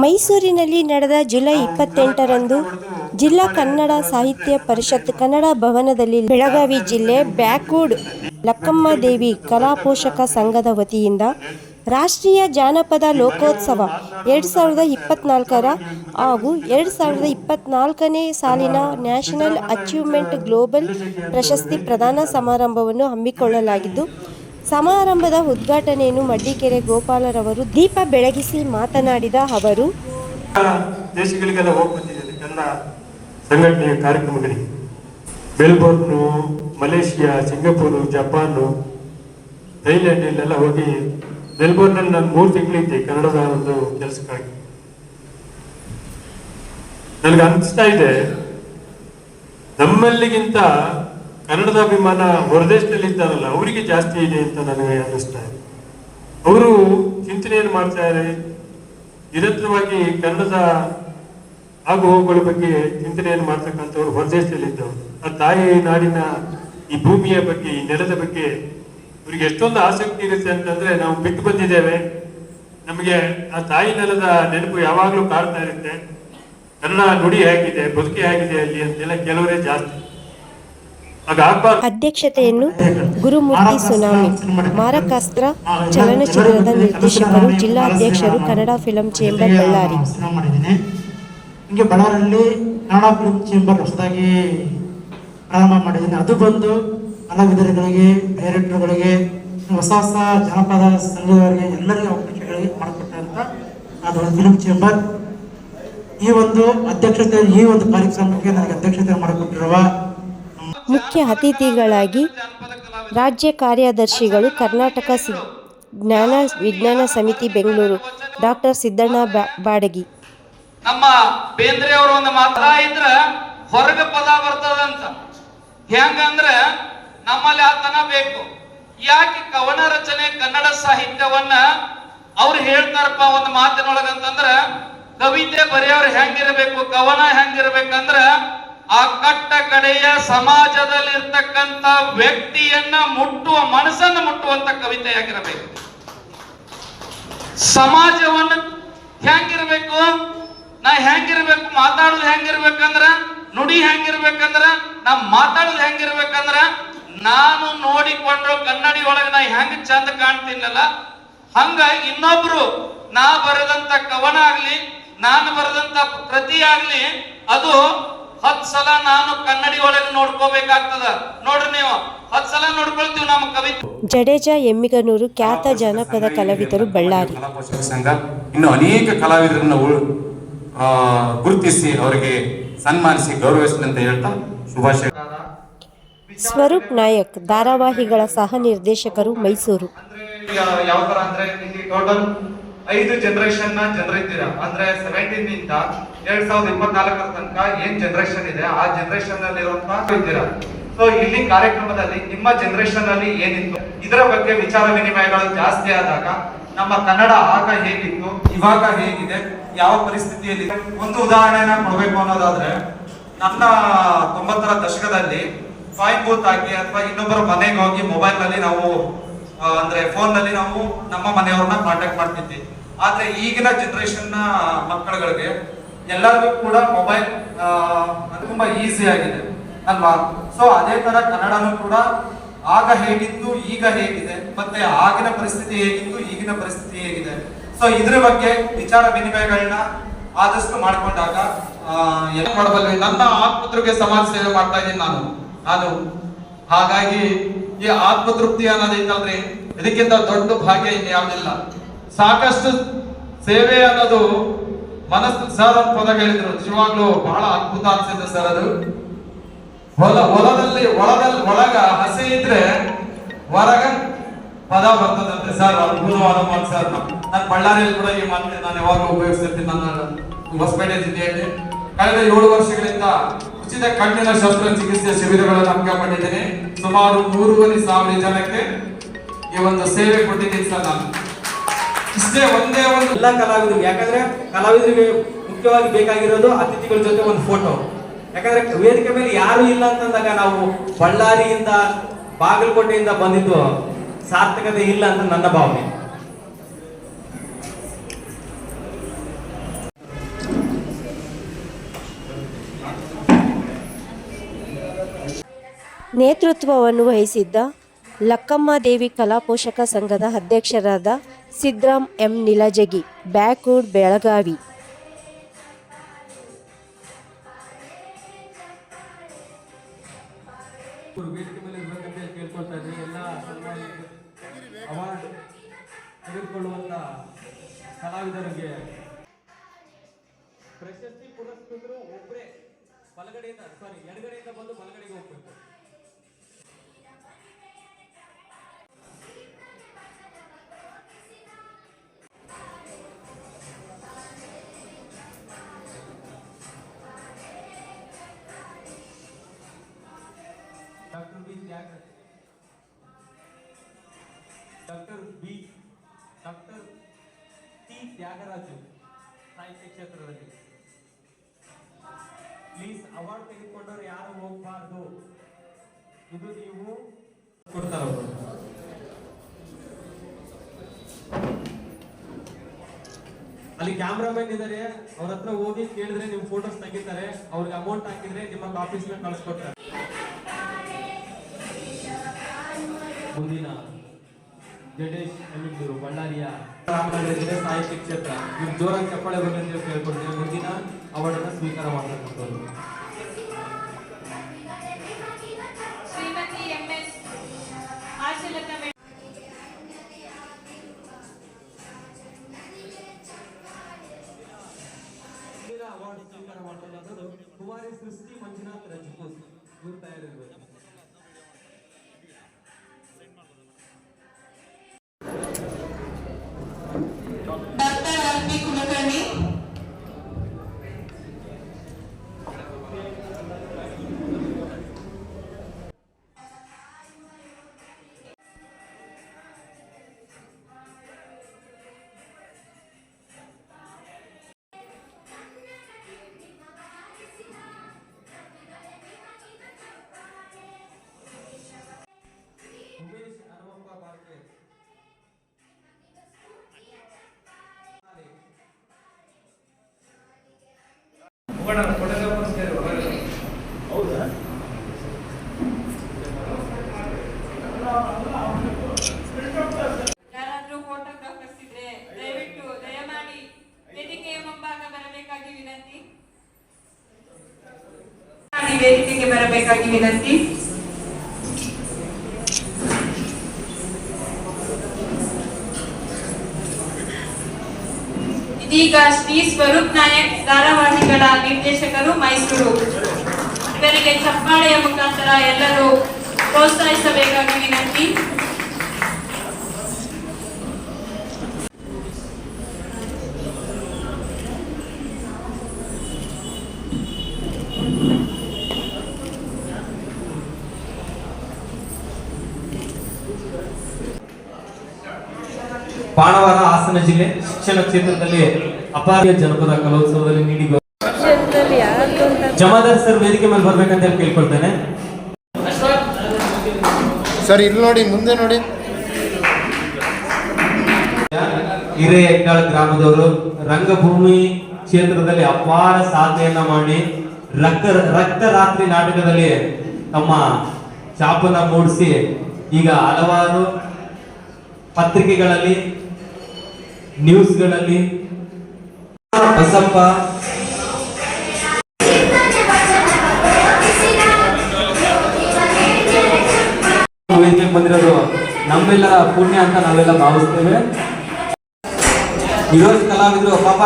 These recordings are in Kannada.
ಮೈಸೂರಿನಲ್ಲಿ ನಡೆದ ಜುಲೈ 28ರಂದು ಜಿಲ್ಲಾ ಕನ್ನಡ ಸಾಹಿತ್ಯ ಪರಿಷತ್ ಕನ್ನಡ ಭವನದಲ್ಲಿ ಬೆಳಗಾವಿ ಜಿಲ್ಲೆ ಬ್ಯಾಕ್ವುಡ್ ಲಕ್ಕಮ್ಮದೇವಿ ಕಲಾಪೋಷಕ ಸಂಘದ ವತಿಯಿಂದ ರಾಷ್ಟ್ರೀಯ ಜಾನಪದ ಲೋಕೋತ್ಸವ 2024 ಹಾಗೂ 2024ನೇ ಸಾಲಿನ ನ್ಯಾಷನಲ್ ಅಚೀವ್ಮೆಂಟ್ ಗ್ಲೋಬಲ್ ಪ್ರಶಸ್ತಿ ಪ್ರದಾನ ಸಮಾರಂಭವನ್ನು ಹಮ್ಮಿಕೊಳ್ಳಲಾಗಿದ್ದು, ಸಮಾರಂಭದ ಉದ್ಘಾಟನೆಯನ್ನು ಮಡ್ಡಿಕೆರೆ ಗೋಪಾಲರವರು ದೀಪ ಬೆಳಗಿಸಿ ಮಾತನಾಡಿದ ಅವರು, ದೇಶಗಳಿಗೆಲ್ಲ ಹೋಗಿ ಬಂದಿದೆ ಕನ್ನಡ ಸಂಘಟನೆಯ ಕಾರ್ಯಕ್ರಮಗಳಿಗೆ. ಮೆಲ್ಬೋರ್ನು, ಮಲೇಷಿಯಾ, ಸಿಂಗಾಪುರ್, ಜಪಾನ್, ಥೈಲ್ಯಾಂಡ್ ಇಲ್ಲೆಲ್ಲ ಹೋಗಿ ಮೆಲ್ಬೋರ್ನಲ್ಲಿ ನಾನು 3 ತಿಂಗಳಿದ್ದೆ ಕನ್ನಡದ ಒಂದು ಕೆಲಸಕ್ಕಾಗಿ. ನನಗೆ ಅನಿಸ್ತಾ ಇದೆ, ನಮ್ಮಲ್ಲಿಗಿಂತ ಕನ್ನಡದ ಅಭಿಮಾನ ಹೊರದೇಶದಲ್ಲಿ ಇದ್ದಾರಲ್ಲ ಅವರಿಗೆ ಜಾಸ್ತಿ ಇದೆ ಅಂತ ನನಗೆ ಅನ್ನಿಸ್ತಾ ಇದೆ. ಅವರು ಚಿಂತನೆಯನ್ನು ಮಾಡ್ತಾರೆ, ನಿರಂತರವಾಗಿ ಕನ್ನಡದ ಆಗು ಹೋಗುಗಳ ಬಗ್ಗೆ ಚಿಂತನೆಯನ್ನು ಮಾಡ್ತಕ್ಕಂಥವ್ರು ಹೊರದೇಶದಲ್ಲಿದ್ದವರು. ಆ ತಾಯಿ ನಾಡಿನ ಈ ಭೂಮಿಯ ಬಗ್ಗೆ, ಈ ನೆಲದ ಬಗ್ಗೆ ಇವರಿಗೆ ಎಷ್ಟೊಂದು ಆಸಕ್ತಿ ಇರುತ್ತೆ ಅಂತಂದ್ರೆ, ನಾವು ಬಿಟ್ಟು ಬಂದಿದ್ದೇವೆ, ನಮಗೆ ಆ ತಾಯಿ ನೆಲದ ನೆನಪು ಯಾವಾಗಲೂ ಕಾಡ್ತಾ ಇರುತ್ತೆ. ಕನ್ನಡ ನುಡಿ ಹೇಗಿದೆ, ಬದುಕಿ ಹೇಗಿದೆ ಅಲ್ಲಿ ಅಂತೆಲ್ಲ ಕೆಲವರೇ ಜಾಸ್ತಿ. ಅಧ್ಯಕ್ಷತೆಯನ್ನು ಗುರುಮೂರ್ತಿ ಸುನಾಮಿ, ಮಾರಕಾಸ್ತ್ರ ಚಲನಚಿತ್ರದ ನಿರ್ದೇಶಕರು, ಜಿಲ್ಲಾ ಅಧ್ಯಕ್ಷರು, ಕನ್ನಡ ಫಿಲಂ ಚೇಂಬರ್ ಬಳ್ಳಾರಿ. ಹಿಂಗೆ ಬಳ್ಳಾರಿಯಲ್ಲಿ ಕನ್ನಡ ಫಿಲಂ ಚೇಂಬರ್ ಹೊಸದಾಗಿ ಪ್ರಾರಂಭ ಮಾಡಿದ್ದೀನಿ. ಅದು ಬಂದು ಕಲಾವಿದರುಗಳಿಗೆ, ಡೈರೆಕ್ಟರ್ಗಳಿಗೆ, ಹೊಸ ಹೊಸ ಜನಪದ ಸಂಘದವರಿಗೆ ಎಲ್ಲರಿಗೂ ಅವಕಾಶಗಳಿಗೆ ಮಾಡಿಕೊಟ್ಟಂತ ಅದೊಂದು ಫಿಲಂ ಚೇಂಬರ್. ಈ ಒಂದು ಅಧ್ಯಕ್ಷತೆ, ಈ ಒಂದು ಕಾರ್ಯಕ್ರಮಕ್ಕೆ ನನಗೆ ಅಧ್ಯಕ್ಷತೆ ಮಾಡಿಕೊಟ್ಟಿರುವ ಮುಖ್ಯ ಅತಿಥಿಗಳಾಗಿ ರಾಜ್ಯ ಕಾರ್ಯದರ್ಶಿಗಳು, ಕರ್ನಾಟಕ ಜ್ಞಾನ ವಿಜ್ಞಾನ ಸಮಿತಿ ಬೆಂಗಳೂರು, ಡಾಕ್ಟರ್ ಸಿದ್ದಣ್ಣ ಬಾಡಗಿ. ನಮ್ಮ ಬೇಂದ್ರೆ ಅವರು ಒಂದು ಮಾತ್ರ ಇದ್ರ ಹೊರಗ ಪದ ಬರ್ತದಂತ. ಹೆಂಗಂದ್ರ ನಮ್ಮಲ್ಲಿ ಆತನ ಬೇಕು. ಯಾಕೆ ಕವನ ರಚನೆ ಕನ್ನಡ ಸಾಹಿತ್ಯವನ್ನ ಅವ್ರು ಹೇಳ್ತಾರಪ್ಪ ಒಂದು ಮಾತಿನೊಳಗಂತಂದ್ರ, ಕವಿತೆ ಬರೆಯೋರು ಹೆಂಗಿರ್ಬೇಕು, ಕವನ ಹೆಂಗಿರ್ಬೇಕಂದ್ರ ಆ ಕಟ್ಟ ಕಡೆಯ ಸಮಾಜದಲ್ಲಿರ್ತಕ್ಕಂಥ ವ್ಯಕ್ತಿಯನ್ನ ಮುಟ್ಟುವ, ಮನಸ್ಸನ್ನು ಮುಟ್ಟುವಂತ ಕವಿತೆಯಾಗಿರಬೇಕು. ಸಮಾಜವನ್ನ ಹೆಂಗಿರ್ಬೇಕು, ನಾ ಹೆಂಗಿರ್ಬೇಕು, ಮಾತಾಡೋದು ಹೆಂಗಿರ್ಬೇಕಂದ್ರ, ನುಡಿ ಹೆಂಗಿರ್ಬೇಕಂದ್ರ, ನಾ ಮಾತಾಡೋದು ಹೆಂಗಿರ್ಬೇಕಂದ್ರ, ನಾನು ನೋಡಿಕೊಂಡ್ರು ಕನ್ನಡಿ ಒಳಗೆ ನಾ ಹೆಂಗ್ ಚಂದ ಕಾಣ್ತೀನಲ್ಲ ಹಂಗ ಇನ್ನೊಬ್ರು ನಾ ಬರೆದಂತ ಕವನ ಆಗ್ಲಿ, ನಾನು ಬರೆದಂತ ಕೃತಿ ಆಗ್ಲಿ, ಅದು 10 ಸಲ ನಾನು ಕನ್ನಡಿ ಒಳಗೆ ನೋಡ್ಕೋಬೇಕಾಗ್ತದ. ನೋಡ್ರಿ, ನೀವು 10 ಸಲ ನೋಡ್ಕೊಳ್ತೀವಿ ನಮ್ಮ ಕವಿತೆ. ಜಡೇಜಾ ಎಮ್ಮಿಗನೂರು, ಖ್ಯಾತ ಜಾನಪದ ಕಲಾವಿದರು ಬಳ್ಳಾರಿ. ಸಂಘ ಇನ್ನು ಅನೇಕ ಕಲಾವಿದರನ್ನ ಗುರುತಿಸಿ ಅವರಿಗೆ ಸನ್ಮಾನಿಸಿ ಗೌರವಿಸಿದಂತ ಹೇಳ್ತಾ ಶುಭಾಶಯ. ಸ್ವರೂಪ್ ನಾಯಕ್, ಧಾರಾವಾಹಿಗಳ ಸಹ ನಿರ್ದೇಶಕರು, ಮೈಸೂರು. ಯಾವ ತರ ಅಂದ್ರೆ ಇಲ್ಲಿ ಟೋಟಲ್ 5 ಜನರೇಷನ್ ನ ಜನರಿದ್ದೀರಾ. ಅಂದ್ರೆ 17 ಇಂದ 2024 ತನಕ ಏನ್ ಜನರೇಷನ್ ಇದೆ ಆ ಜನರೇಷನ್ ಅಲ್ಲಿ ಇರುವಂತಹ ಇದ್ದೀರಾ. ಸೊ ಇಲ್ಲಿ ಕಾರ್ಯಕ್ರಮದಲ್ಲಿ ನಿಮ್ಮ ಜನರೇಷನ್ ಅಲ್ಲಿ ಏನಿತ್ತು ಇದರ ಬಗ್ಗೆ ವಿಚಾರ ವಿನಿಮಯಗಳು ಜಾಸ್ತಿ ಆದಾಗ ನಮ್ಮ ಕನ್ನಡ ಆಗ ಹೇಗಿತ್ತು, ಇವಾಗ ಹೇಗಿದೆ, ಯಾವ ಪರಿಸ್ಥಿತಿಯಲ್ಲಿ. ಒಂದು ಉದಾಹರಣೆನ ಕೊಡ್ಬೇಕು ಅನ್ನೋದಾದ್ರೆ, ನನ್ನ 90ರ ದಶಕದಲ್ಲಿ ಕಾಯಿನ್ ಬೂತ್ ಆಗಿ ಅಥವಾ ಇನ್ನೊಬ್ಬರ ಮನೆಗೆ ಹೋಗಿ ಮೊಬೈಲ್ ನಲ್ಲಿ ನಾವು ಅಂದ್ರೆ ಫೋನ್ ನಲ್ಲಿ ನಾವು ನಮ್ಮ ಮನೆಯವ್ರನ್ನ ಕಾಂಟ್ಯಾಕ್ಟ್ ಮಾಡ್ತಿದ್ವಿ. ಆದ್ರೆ ಈಗಿನ ಜನರೇಷನ್ ನ ಮಕ್ಕಳುಗಳಿಗೆ ಎಲ್ಲರಿಗೂ ಕೂಡ ಮೊಬೈಲ್ ತುಂಬಾ ಈಸಿ ಆಗಿದೆ ಅಲ್ವಾ. ಸೊ ಅದೇ ತರ ಕನ್ನಡನೂ ಕೂಡ ಆಗ ಹೇಗಿತ್ತು, ಈಗ ಹೇಗಿದೆ, ಮತ್ತೆ ಆಗಿನ ಪರಿಸ್ಥಿತಿ ಹೇಗಿತ್ತು, ಈಗಿನ ಪರಿಸ್ಥಿತಿ ಹೇಗಿದೆ. ಸೊ ಇದ್ರ ಬಗ್ಗೆ ವಿಚಾರ ವಿನಿಮಯಗಳನ್ನ ಆದಷ್ಟು ಮಾಡ್ಕೊಂಡಾಗ ಎಲ್ಲ ಮಾಡಬಲ್ಲೆ. ನನ್ನ ಆತ್ಮತೃಪ್ತಿಗೆ ಸಮಾಜ ಸೇವೆ ಮಾಡ್ತಾ ಇದ್ದೀನಿ ನಾನು. ಹಾಗಾಗಿ ಈ ಆತ್ಮತೃಪ್ತಿ ಅನ್ನೋದೈತಲ್ರಿ, ಇದಕ್ಕಿಂತ ದೊಡ್ಡ ಭಾಗ್ಯ ಇನ್ನು ಯಾವ್ದಿಲ್ಲ. ಸಾಕಷ್ಟು ಸೇವೆ ಅನ್ನೋದು ಮನಸ್ಸು ಸರ್ ಅಂತ ಪದ ಹೇಳಿದ್ರು, ನಿಜವಾಗ್ಲೂ ಬಹಳ ಅದ್ಭುತ ಅನ್ಸಿದೆ ಸರ್. ಅದು ಹೊಲದಲ್ಲಿ ಒಳಗ ಹಸಿ ಇದ್ರೆ ಹೊರಗ ಪದ ಬರ್ತದಂತೆ ಸರ್. ಅದ್ಭುತವಾದ ಮಾತು ಸರ್. ನಾನು ಬಳ್ಳಾರಿಯಲ್ಲಿ ಕೂಡ ಈ ಮಾತು ನಾನು ಯಾವಾಗ ಉಪಯೋಗಿಸ್ತಿರ್ತೀನಿ. ನನ್ನ ಹೊಸಪೇಟೆ ಜಿಲ್ಲೆಯಲ್ಲಿ ಕಳೆದ 7 ವರ್ಷಗಳಿಂದ ಉಚಿತ ಕಣ್ಣಿನ ಶಸ್ತ್ರಚಿಕಿತ್ಸೆ ಶಿಬಿರಗಳನ್ನು ಹಮ್ಮಿಕೊಂಡಿದ್ದೀನಿ. ಸುಮಾರು 3,500 ಜನಕ್ಕೆ ಈ ಒಂದು ಸೇವೆ ಕೊಟ್ಟಿದ್ದೀನಿ ಸರ್. ನಾನು ಇಷ್ಟೇ ಒಂದೇ ಒಂದು ಎಲ್ಲ ಕಲಾವಿದರು, ಯಾಕಂದ್ರೆ ಕಲಾವಿದರಿಗೆ ಮುಖ್ಯವಾಗಿ ಬೇಕಾಗಿರೋದು ಅತಿಥಿಗಳ ಜೊತೆ ಒಂದು ಫೋಟೋ. ಯಾಕಂದ್ರೆ ವೇದಿಕೆ ಮೇಲೆ ಯಾರು ಇಲ್ಲ ಅಂತಂದಾಗ ನಾವು ಬಳ್ಳಾರಿಯಿಂದ ಬಾಗಲಕೋಟೆಯಿಂದ ಬಂದಿದ್ದು ಸಾರ್ಥಕತೆ ಇಲ್ಲ ಅಂತ ನನ್ನ ಭಾವನೆ. ನೇತೃತ್ವವನ್ನು ವಹಿಸಿದ್ದ ಲಕ್ಕಮ್ಮದೇವಿ ಕಲಾಪೋಷಕ ಸಂಘದ ಅಧ್ಯಕ್ಷರಾದ ಸಿದ್ರಾಮ್ ಎಂ ನಿಲಜಗಿ, ಬ್ಯಾಕ್ವುಡ್, ಬೆಳಗಾವಿ. ವೇದಿಕೆ ಮೇಲೆ ಇರಬೇಕಂತ ಕೇಳ್ಕೊಳ್ತಾ ಇದ್ದೀನಿ. ಎಲ್ಲ ಅವಾರ್ಡ್ ತೆಗೆದುಕೊಳ್ಳುವಂತ ಕಲಾವಿದರಿಗೆ ಪ್ರಶಸ್ತಿ ಪುರಸ್ಕೃತರು ಒಬ್ಬರೇ ಎಡಗಡೆಯಿಂದ ಬಂದು ಬಲಗಡೆಗೆ ಹೋಗ್ಬೇಕು. ಡಾಕ್ಟರ್ ಟಿ ತ್ಯಾಗರಾಜು, ಸಾಹಿತ್ಯ ಕ್ಷೇತ್ರದಲ್ಲಿ. ಪ್ಲೀಸ್, ಅವಾರ್ಡ್ ತೆಗೆದುಕೊಂಡವ್ರು ಯಾರು ಹೋಗ್ಬಾರ್ದು. ಇದು ನೀವು ಕೊಡ್ತಾರ. ಅಲ್ಲಿ ಕ್ಯಾಮ್ರಾಮನ್ ಇದಾರೆ, ಅವ್ರ ಹತ್ರ ಹೋಗಿ ಕೇಳಿದ್ರೆ ನಿಮ್ ಫೋಟೋಸ್ ತೆಗಿತಾರೆ. ಅವ್ರಿಗೆ ಅಮೌಂಟ್ ಹಾಕಿದ್ರೆ ನಿಮ್ಮ ಆಫೀಸ್ ನ ಕಳಿಸ್ಕೊಡ್ತಾರೆ. ಮುಂದಿನ ಜಡೇಶ್ ಅಮಿತ್ತೂರು, ಬಳ್ಳಾರಿಯ ರಾಮನಗರ ಜಿಲ್ಲೆ, ಸಾಹಿತ್ಯ ಕ್ಷೇತ್ರ. ಇವ್ರು ಜೋರಾಗಿ ಚಪ್ಪಾಳೆ ಬರಲಿ ಅಂತ ಕೇಳ್ಕೊಡ್ತೀವಿ. ಮುಂದಿನ ಅವಾರ್ಡ್ ಅನ್ನು ಸ್ವೀಕಾರ ಮಾಡತಕ್ಕಂಥವ್ರು ಶ್ರೀಮತಿ MS ಆಶಲತಾ. ಅವಾರ್ಡ್ ಸ್ವೀಕಾರ ಮಾಡತಕ್ಕಂಥದ್ದು ಕುಮಾರಿ ಸೃಷ್ಟಿ ಮಂಜುನಾಥ್ ರಜಪೂತ್. ಇವ್ರು ತಯಾರಿರ್ಬೇಕು. Doctor RP Kulkarni. ಉಮೇಶ್ ಹನುಮಪ್ಪ ಬಾರ್ಕೆ. ಹೌದಾ? ಯಾರಾದ್ರೂ ಫೋಟೋಗ್ರಾಫರ್ಸ್ ಇದ್ರೆ ದಯಮಾಡಿ ವೇದಿಕೆಯ ಮುಂಭಾಗ ಬರಬೇಕಾಗಿ ವಿನಂತಿ. ವೇದಿಕೆಗೆ ಬರಬೇಕಾಗಿ ವಿನಂತಿ. ಇದೀಗ ಶ್ರೀ ಸ್ವರೂಪ್ ನಾಯಕ್ ಧಾರಾವಾಹಿಗಳ ನಿರ್ದೇಶಕರು, ಮೈಸೂರು. ಇವರಿಗೆ ಚಪ್ಪಾಳೆಯ ಮುಖಾಂತರ ಎಲ್ಲರೂ ಪ್ರೋತ್ಸಾಹಿಸಬೇಕಾಗಿ ವಿನಂತಿ. ಬಾಣವಾರ, ಹಾಸನ ಜಿಲ್ಲೆ. ಶಿಕ್ಷಣ ಕ್ಷೇತ್ರದಲ್ಲಿ ಅಪಾರ ಜನಪದ ಕಲೋತ್ಸವದಲ್ಲಿ ನೀಡಿ ಜಮಾದಾರ್ ಸರ್ ವೇದಿಕೆ ಮೇಲೆ ಬರ್ಬೇಕಂತ ಹೇಳಿ ಕೇಳ್ಕೊಳ್ತೇನೆ. ಸರ್ ಇಲ್ಲಿ ನೋಡಿ, ಮುಂದೆ ನೋಡಿ. ಹಿರೇಹೆಗ್ಗಾಳ ಗ್ರಾಮದವರು ರಂಗಭೂಮಿ ಕ್ಷೇತ್ರದಲ್ಲಿ ಅಪಾರ ಸಾಧನೆಯನ್ನ ಮಾಡಿ ರಕ್ತ ರಾತ್ರಿ ನಾಟಕದಲ್ಲಿ ತಮ್ಮ ಛಾಪನ್ನ ಮೂಡಿಸಿ ಈಗ ಹಲವಾರು ಪತ್ರಿಕೆಗಳಲ್ಲಿ, ನ್ಯೂಸ್ಗಳಲ್ಲಿ ಬಸಪ್ಪ ವೇದಿಕೆಗೆ ಬಂದಿರೋದು ನಮ್ಮೆಲ್ಲರ ಪುಣ್ಯ ಅಂತ ನಾವೆಲ್ಲ ಭಾವಿಸ್ತೇವೆ. ವಿರೋಧ ಕಲಾವಿದರು ಪಾಪ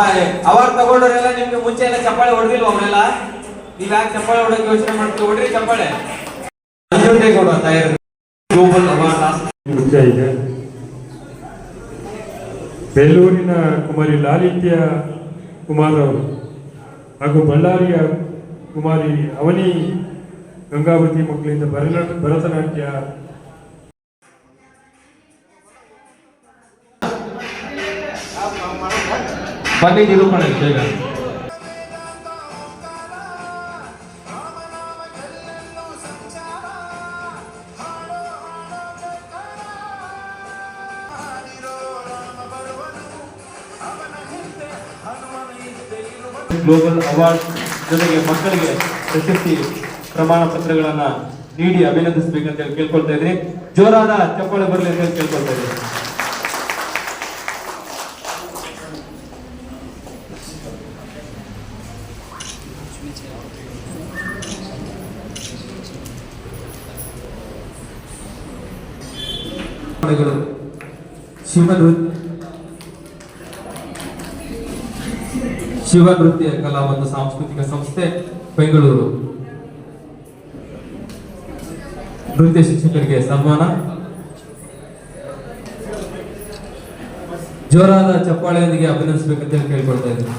ಅವಾರ್ಡ್ ತಗೊಂಡವರೆಲ್ಲ ನಿಮ್ಗೆ ಮುಂಚೆ ಎಲ್ಲ ಚಪ್ಪಾಳೆ ಹೊಡೆದಿಲ್ವ? ಅವರೆಲ್ಲ ನೀವ್ ಯಾಕೆ ಚಪ್ಪಾಳೆ ಹೊಡೋಕೆ ಯೋಚನೆ ಮಾಡ್ತೀವಿ? ಹೊಡ್ರಿ ಚಪ್ಪಾಳೆ. ತಯಾರಿ ಗ್ಲೋಬಲ್ ಅವಾರ್ಡ್ ಇದೆ. ಬೆಳ್ಳೂರಿನ ಕುಮಾರಿ ಲಾಲಿತ್ಯ ಕುಮಾರ್ ಅವರು ಹಾಗೂ ಬಳ್ಳಾರಿಯ ಕುಮಾರಿ ಅವನಿ ಗಂಗಾವತಿ ಮಕ್ಕಳಿಂದ ಭರತನಾಟ್ಯ. ಬನ್ನಿ ನಿರೂಪಣೆ ಬೇಗ. ಗ್ಲೋಬಲ್ ಅವಾರ್ಡ್ ಜೊತೆಗೆ ಮಕ್ಕಳಿಗೆ ಪ್ರಶಸ್ತಿ ಪ್ರಮಾಣ ಪತ್ರಗಳನ್ನು ನೀಡಿ ಅಭಿನಂದಿಸಬೇಕಂತ ಹೇಳಿ ಕೇಳ್ಕೊಳ್ತಾ ಇದ್ದೀನಿ. ಜೋರಾದ ಚಪ್ಪಾಳೆ ಬರಲಿ ಅಂತ ಹೇಳಿ ಕೇಳ್ಕೊಳ್ತಾ ಇದ್ದೀನಿ. ಶಿವ ನೃತ್ಯ ಕಲಾ ಮತ್ತು ಸಾಂಸ್ಕೃತಿಕ ಸಂಸ್ಥೆ ಬೆಂಗಳೂರು ನೃತ್ಯ ಶಿಕ್ಷಕರಿಗೆ ಸನ್ಮಾನ. ಜೋರಾದ ಚಪ್ಪಾಳೆಯೊಂದಿಗೆ ಅಭಿನಂದಿಸಬೇಕಂತ ಹೇಳಿ ಕೇಳ್ಕೊಳ್ತಾ ಇದ್ದೀನಿ.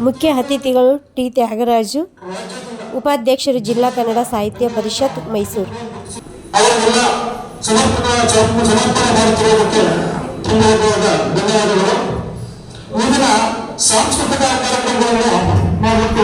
ಮುಖ್ಯ ಅತಿಥಿಗಳು ಟಿ ತ್ಯಾಗರಾಜು, ಉಪಾಧ್ಯಕ್ಷರು ಜಿಲ್ಲಾ ಕನ್ನಡ ಸಾಹಿತ್ಯ ಪರಿಷತ್ ಮೈಸೂರು. ಅವರೆಲ್ಲ ಸಮರ್ಪಣೆ ಮಾಡುತ್ತಿರುವುದಕ್ಕೆ ಧನ್ಯವಾದಗಳು. ಮುಂದಿನ ಸಾಂಸ್ಕೃತಿಕ ಕಾರ್ಯಕ್ರಮಗಳನ್ನು ಮಾಡಲಿಕ್ಕೆ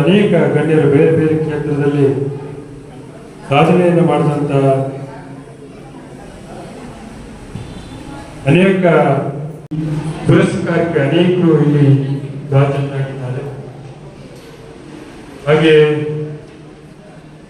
ಅನೇಕ ಗಣ್ಯರು ಬೇರೆ ಬೇರೆ ಕ್ಷೇತ್ರದಲ್ಲಿ ಸಾಧನೆಯನ್ನು ಮಾಡಿದಂತ ಅನೇಕ ಪುರಸ್ಕಾರಕ್ಕೆ ಅನೇಕರು ಇಲ್ಲಿ ಭಾಜನರಾಗಿದ್ದಾರೆ. ಹಾಗೆ